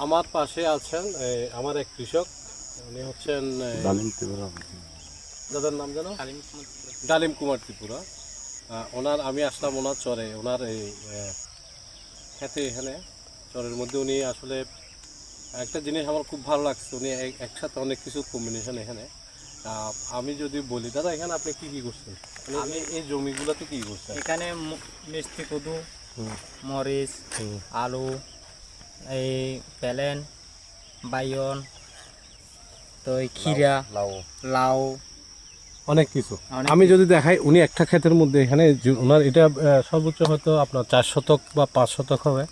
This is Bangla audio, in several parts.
আমার পাশে আছেন আমার এক কৃষক, উনি হচ্ছেন দাদার নাম জানো, ডালিম কুমার ত্রিপুরা। ওনার আমি আসলাম ওনার চরে, ওনার এই খেতে এখানে চরের মধ্যে উনি আসলে একটা জিনিস আমার খুব ভালো লাগছে, উনি একসাথে অনেক কিছু কম্বিনেশন এখানে। আমি যদি বলি দাদা এখানে আপনি কি কি করছেন, আমি এই জমিগুলোতে কি করছেন? এখানে মিষ্টি কদু, মরিচ, আলু, এই প্যালেন, বাইগন, তো এই খিরা, লাউ, অনেক কিছু। আমি যদি দেখাই উনি একটা ক্ষেতের মধ্যে এখানে ওনার এটা সর্বোচ্চ হয়তো আপনার 4 শতক বা 5 শতক হবে।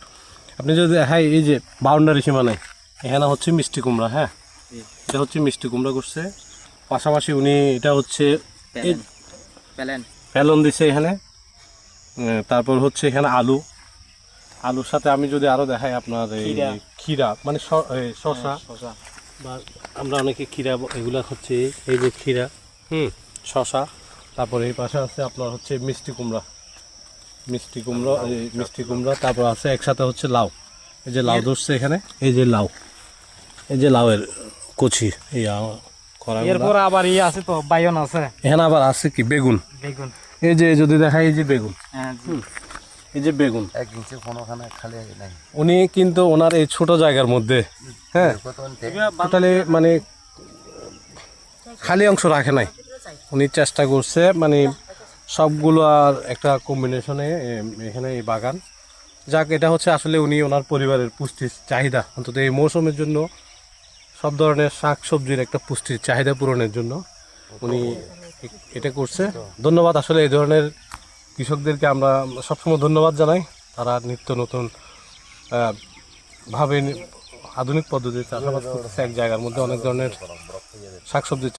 আপনি যদি দেখাই এই যে বাউন্ডারি সীমানায় এখানে হচ্ছে মিষ্টি কুমড়া, হ্যাঁ এটা হচ্ছে মিষ্টি কুমড়া করছে। পাশাপাশি উনি এটা হচ্ছে ফেলন দিছে এখানে। তারপর হচ্ছে এখানে আলুর সাথে আমি যদি আরো দেখাই আপনার খিরা মানে শসা বা আমরা অনেকে খিরা এগুলা হচ্ছে এই যে খিরা, শসা। তারপরে এই পাশে আছে আপনার হচ্ছে মিষ্টি কুমড়া, তারপর আছে একসাথে হচ্ছে লাউ। এই যে লাউ ধরছে এখানে, এই যে লাউয়ের কচি এই করা। এরপর আবার ইয়ে আছে তো বাইগন আছে, এখানে আবার আছে কি বেগুন। এই যে যদি দেখাই এই যে বেগুন, এই যে বেগুন 1 ইঞ্চি কোনোখানে খালি নাই। উনি কিন্তু ওনার এই ছোট জায়গার মধ্যে হ্যাঁ টোটালি মানে খালি অংশ রাখে নাই, উনি চেষ্টা করছে মানে সবগুলো আর একটা কম্বিনেশনে এখানে এই বাগান। যাক এটা হচ্ছে আসলে উনি ওনার পরিবারের পুষ্টির চাহিদা, অন্তত এই মৌসুমের জন্য সব ধরনের শাক সবজির একটা পুষ্টির চাহিদা পূরণের জন্য উনি এটা করছে। ধন্যবাদ আসলে এই ধরনের কৃষকদেরকে আমরা সবসময় ধন্যবাদ জানাই। তারা নিত্য নতুন ভাবে আধুনিক পদ্ধতিতে চাষাবাদ করতেছে, এক জায়গার মধ্যে অনেক ধরনের শাকসবজি